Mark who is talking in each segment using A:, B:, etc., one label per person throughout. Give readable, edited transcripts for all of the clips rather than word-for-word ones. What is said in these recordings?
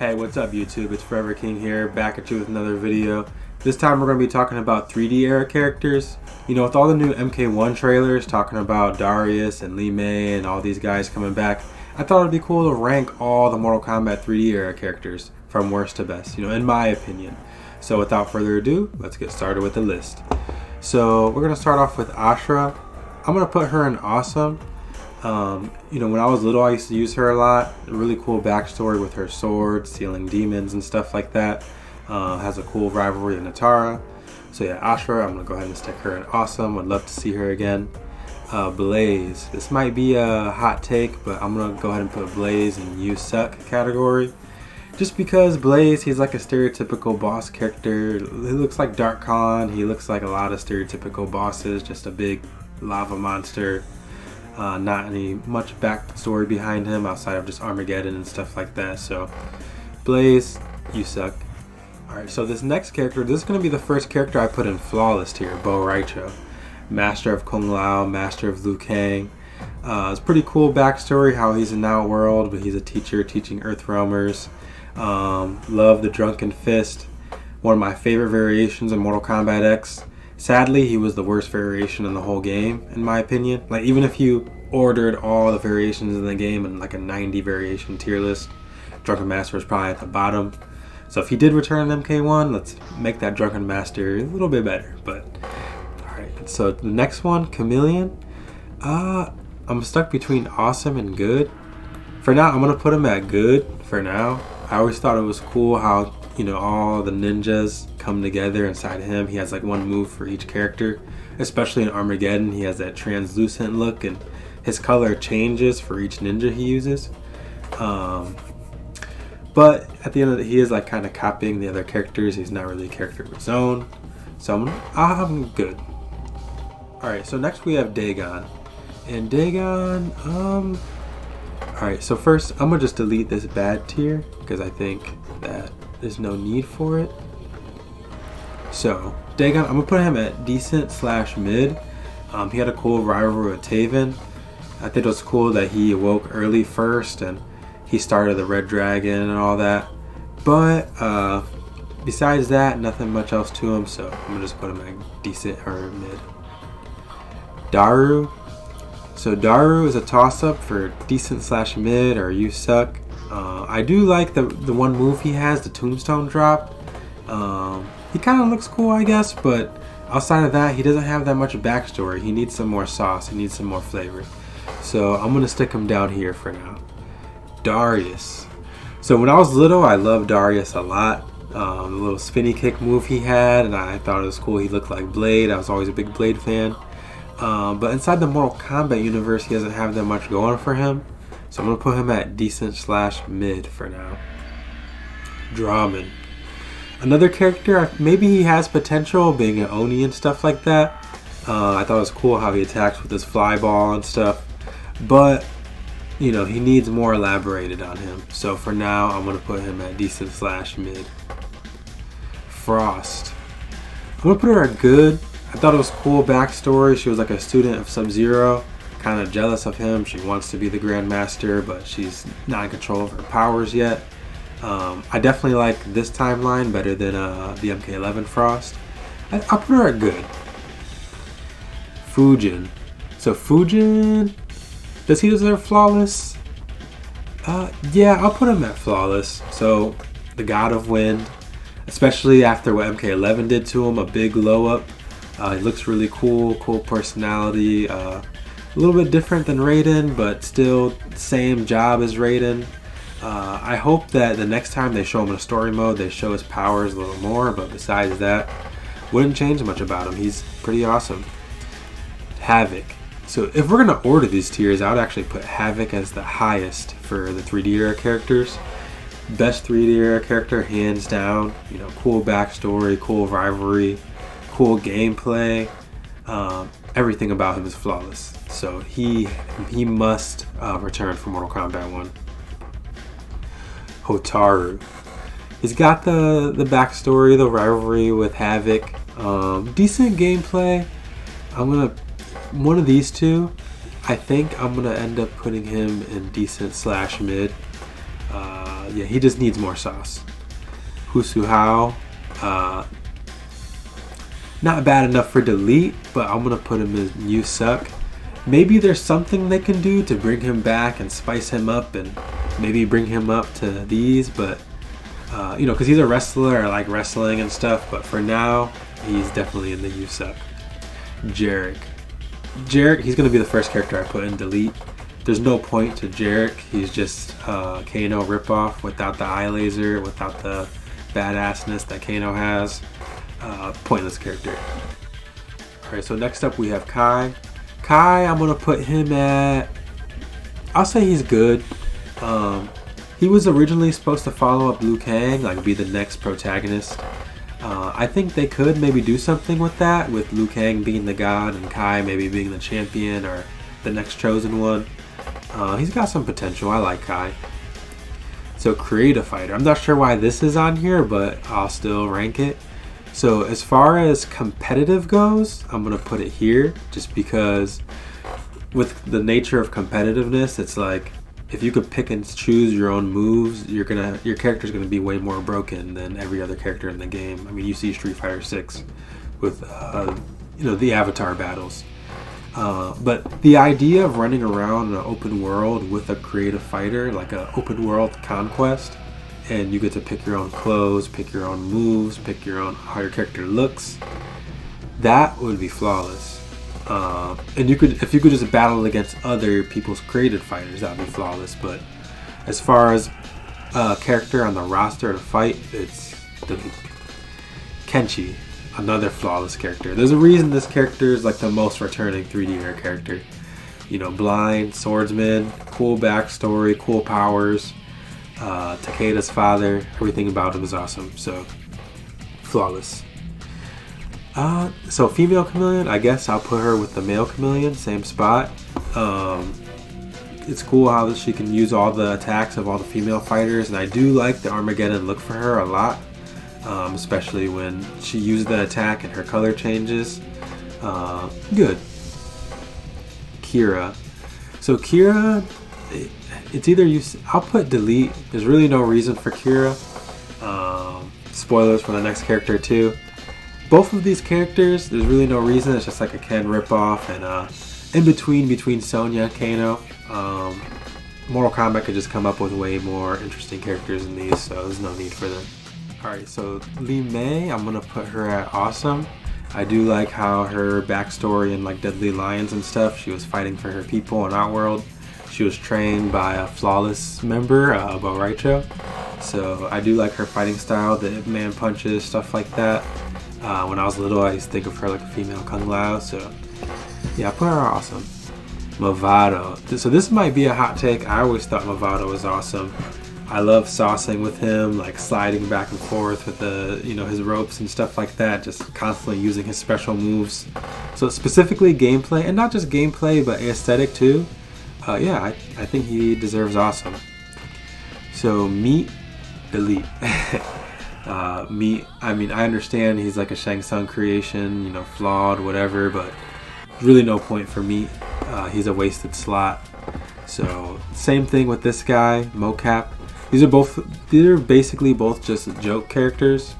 A: Hey, what's up YouTube? It's Forever King here, back at you with another video. This time we're going to be talking about 3D era characters. You know, with all the new MK1 trailers talking about Darius and Lee Mei and all these guys coming back, I thought it'd be cool to rank all the Mortal Kombat 3D era characters from worst to best, you know, in my opinion. So without further ado, let's get started with the list. So we're going to start off with Ashra. I'm going to put her in Awesome. You know, when I was little, I used to use her a lot. A really cool backstory with her sword, stealing demons and stuff like that. Has a cool rivalry with Natara. So yeah, Ashra, I'm going to go ahead and stick her in Awesome. Would love to see her again. Blaze. This might be a hot take, but I'm going to go ahead and put Blaze in You Suck category. Just because Blaze, he's like a stereotypical boss character. He looks like Dark Khan. He looks like a lot of stereotypical bosses. Just a big lava monster. Not any much backstory behind him outside of just Armageddon and stuff like that. So Blaze, you suck. Alright, so this next character, this is going to be the first character I put in Flawless here, Bo Raicho. Master of Kung Lao, Master of Liu Kang. It's pretty cool backstory how he's in Outworld, but he's a teacher teaching Earthrealmers. Love the Drunken Fist. One of my favorite variations in Mortal Kombat X. Sadly, he was the worst variation in the whole game, in my opinion. Like, even if you ordered all the variations in the game in like a 90 variation tier list, Drunken Master was probably at the bottom. So if he did return in MK1, let's make that Drunken Master a little bit better. But, alright, so the next one, Chameleon. I'm stuck between Awesome and Good. For now, I'm going to put him at Good for now. I always thought it was cool how, you know, all the ninjas come together inside him. He has like one move for each character, especially in Armageddon. He has that translucent look and his color changes for each ninja he uses. But at the end of the day, he is like kind of copying the other characters. He's not really a character of his own. So I'll have him Good. Alright, so next we have Dagon. And Dagon, alright, so first I'm gonna just delete this bad tier because I think that there's no need for it. So Dagon, I'm gonna put him at decent / mid. He had a cool rivalry with Taven. I think it was cool that he awoke early first and he started the Red Dragon and all that. But besides that, nothing much else to him. So I'm gonna just put him at decent or mid. Daru. So Daru is a toss-up for decent / mid or You Suck. I do like the one move he has, the Tombstone drop. He kind of looks cool, I guess, but outside of that, he doesn't have that much backstory. He needs some more sauce. He needs some more flavor. So I'm going to stick him down here for now. Darius. So when I was little, I loved Darius a lot. The little spinny kick move he had, and I thought it was cool. He looked like Blade. I was always a big Blade fan. But inside the Mortal Kombat universe, he doesn't have that much going for him. So I'm going to put him at decent / mid for now. Draman. Another character, maybe he has potential being an Oni and stuff like that. I thought it was cool how he attacks with his fly ball and stuff. But, you know, he needs more elaborated on him. So for now, I'm going to put him at decent / mid. Frost. I'm going to put her at Good. I thought it was cool backstory. She was like a student of Sub-Zero. Kind of jealous of him. She wants to be the Grandmaster, but she's not in control of her powers yet. I definitely like this timeline better than the MK11 Frost. I'll put her at Good. Fujin. So Fujin, does he deserve Flawless? Yeah, I'll put him at Flawless. So the God of Wind, especially after what MK11 did to him, a big glow up. He looks really cool personality. A little bit different than Raiden, but still same job as Raiden. I hope that the next time they show him in a story mode, they show his powers a little more, but besides that, wouldn't change much about him. He's pretty awesome. Havoc. So if we're going to order these tiers, I would actually put Havoc as the highest for the 3D era characters. Best 3D era character, hands down. You know, cool backstory, cool rivalry, cool gameplay. Everything about him is flawless. So he must return for Mortal Kombat 1. Hotaru. He's got the backstory, the rivalry with Havoc. Decent gameplay. One of these two, I think I'm gonna end up putting him in decent / mid. yeah, he just needs more sauce. Husuhao, not bad enough for delete, but I'm gonna put him as you suck. Maybe there's something they can do to bring him back and spice him up and maybe bring him up to these, but you know, because he's a wrestler, I like wrestling and stuff, but for now, he's definitely in the you suck. Jarek, he's gonna be the first character I put in delete. There's no point to Jarek. He's just Kano ripoff without the eye laser, without the badassness that Kano has. Pointless character. Alright, so next up we have Kai. Kai, I'm gonna put him at, I'll say he's good. He was originally supposed to follow up Liu Kang, like be the next protagonist. I think they could maybe do something with that, with Liu Kang being the god and Kai maybe being the champion or the next chosen one. He's got some potential. I like Kai. So creative fighter. I'm not sure why this is on here, but I'll still rank it. So as far as competitive goes, I'm going to put it here just because with the nature of competitiveness, it's like if you could pick and choose your own moves, your character's going to be way more broken than every other character in the game. I mean, you see Street Fighter 6 with you know, the avatar battles. But the idea of running around in an open world with a creative fighter, like an open world conquest, and you get to pick your own clothes, pick your own moves, pick your own how your character looks, that would be flawless. And if you could just battle against other people's created fighters, that would be flawless. But as far as character on the roster to fight, it's the Kenshi, another flawless character. There's a reason this character is like the most returning 3D era character. You know, blind, swordsman, cool backstory, cool powers. Takeda's father, everything about him is awesome. So, flawless. So female chameleon, I guess I'll put her with the male chameleon, same spot. It's cool how she can use all the attacks of all the female fighters, and I do like the Armageddon look for her a lot, especially when she uses the attack and her color changes. Good. Kira. So Kira, it's either I'll put delete. There's really no reason for Kira. Spoilers for the next character too. Both of these characters, there's really no reason. It's just like a Ken ripoff, and in between Sonya and Kano. Mortal Kombat could just come up with way more interesting characters than these, so there's no need for them. Alright, so Li Mei, I'm gonna put her at awesome. I do like how her backstory in like Deadly Lions and stuff, she was fighting for her people in Outworld. She was trained by a flawless member, Bo Raicho. So I do like her fighting style, the Ip Man punches, stuff like that. When I was little, I used to think of her like a female Kung Lao, so yeah, I put her awesome. Movado. So this might be a hot take. I always thought Movado was awesome. I love saucing with him, like sliding back and forth with the, you know, his ropes and stuff like that, just constantly using his special moves. So specifically gameplay, and not just gameplay, but aesthetic too. Yeah, I think he deserves awesome. So Meat, delete. Meat, I mean, I understand he's like a Shang Tsung creation, you know, flawed, whatever, but really no point for Meat. He's a wasted slot. So same thing with this guy, Mocap. These are basically both just joke characters,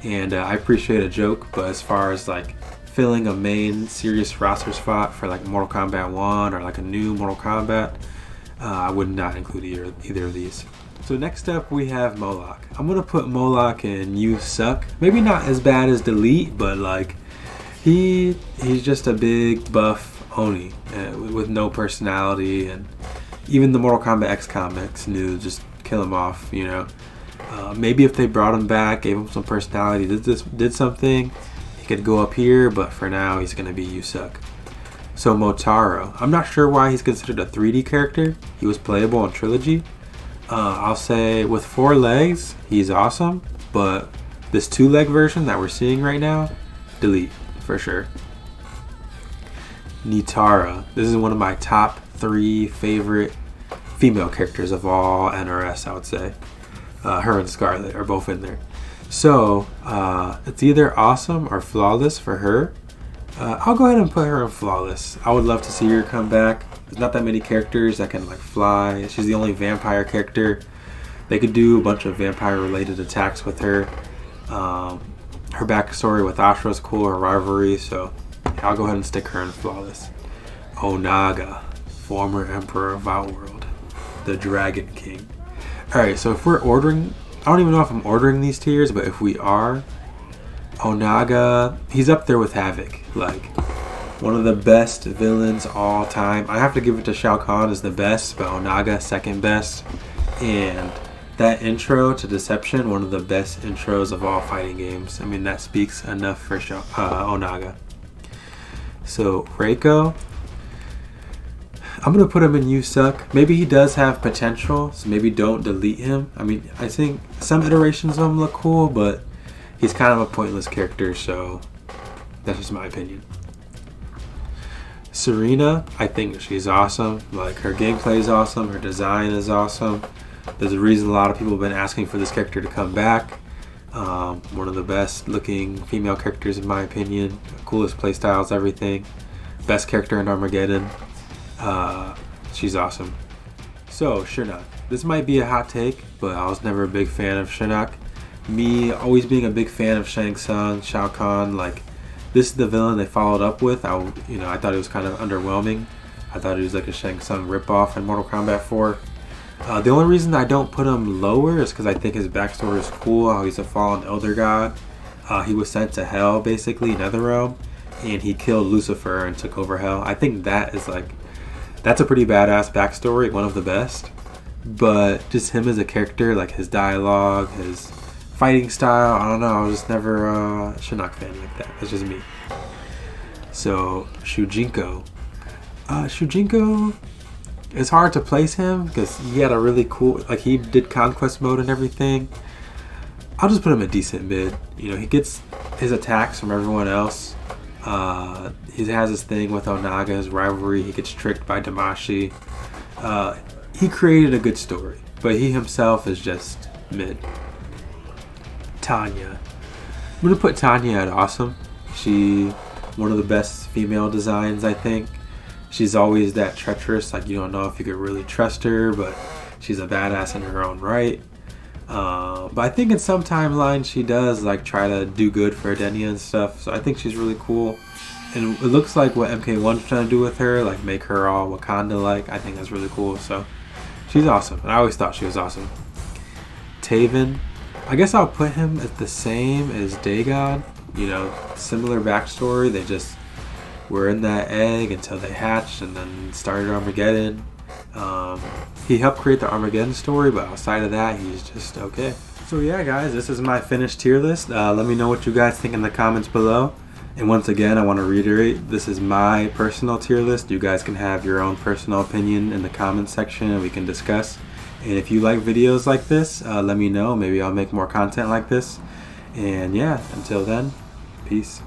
A: and I appreciate a joke, but as far as like filling a main serious roster spot for like Mortal Kombat 1 or like a new Mortal Kombat, I would not include either of these. So next up we have Moloch. I'm gonna put Moloch in You Suck. Maybe not as bad as Delete, but like he's just a big buff Oni with no personality, and even the Mortal Kombat X comics knew just kill him off, you know. Maybe if they brought him back, gave him some personality, did something, he could go up here, but for now he's gonna be You Suck. So Motaro, I'm not sure why he's considered a 3D character. He was playable in Trilogy. I'll say with 4 legs, he's awesome, but this 2-leg version that we're seeing right now, delete for sure. Nitara, this is one of my top 3 favorite female characters of all NRS, I would say. Her and Scarlet are both in there. So it's either awesome or flawless for her. I'll go ahead and put her in flawless. I would love to see her come back. There's not that many characters that can like fly. She's the only vampire character They could do a bunch of vampire related attacks with her. Her backstory with Ashura is cool, her rivalry, so I'll go ahead and stick her in flawless. Onaga, former emperor of Outworld, the Dragon King. Alright, so if we're ordering, I don't even know if I'm ordering these tiers, but if we are, Onaga, he's up there with Havoc. Like, one of the best villains all time. I have to give it to Shao Kahn as the best, but Onaga second best. And that intro to Deception, one of the best intros of all fighting games. I mean, that speaks enough for Onaga. So, Reiko, I'm going to put him in You Suck. Maybe he does have potential, so maybe don't delete him. I mean, I think some iterations of him look cool, but he's kind of a pointless character, so that's just my opinion. Serena, I think she's awesome. Like, her gameplay is awesome, her design is awesome. There's a reason a lot of people have been asking for this character to come back. One of the best looking female characters in my opinion. Coolest playstyles, everything. Best character in Armageddon. She's awesome. So, Shinnok. This might be a hot take, but I was never a big fan of Shinnok. Me always being a big fan of Shang Tsung, Shao Kahn, like, this is the villain they followed up with. I thought it was kind of underwhelming. I thought it was like a Shang Tsung ripoff in Mortal Kombat 4. The only reason I don't put him lower is because I think his backstory is cool, how he's a fallen elder god. He was sent to hell, basically, Netherrealm, and he killed Lucifer and took over hell. I think that is like, that's a pretty badass backstory, one of the best. But just him as a character, like his dialogue, his fighting style, I don't know, I was just never a Shinnok fan like that. That's just me. So, Shujinko. Shujinko, it's hard to place him because he had a really cool, like he did conquest mode and everything. I'll just put him a decent mid. You know, he gets his attacks from everyone else. He has this thing with Onaga, his rivalry. He gets tricked by Damashi. He created a good story, but he himself is just mid. Tanya. I'm going to put Tanya at awesome. She, one of the best female designs, I think. She's always that treacherous, like you don't know if you could really trust her, but she's a badass in her own right. But I think in some timelines she does like try to do good for Edenia and stuff, so I think she's really cool. And it looks like what MK1's trying to do with her, like make her all Wakanda-like. I think that's really cool, so she's awesome. And I always thought she was awesome. Taven, I guess I'll put him at the same as Dagon. You know, similar backstory. They just were in that egg until they hatched and then started Armageddon. He helped create the Armageddon story, but outside of that, he's just okay. So yeah, guys, this is my finished tier list. Let me know what you guys think in the comments below. And once again, I want to reiterate, this is my personal tier list. You guys can have your own personal opinion in the comments section and we can discuss. And if you like videos like this, let me know. Maybe I'll make more content like this. And yeah, until then, peace.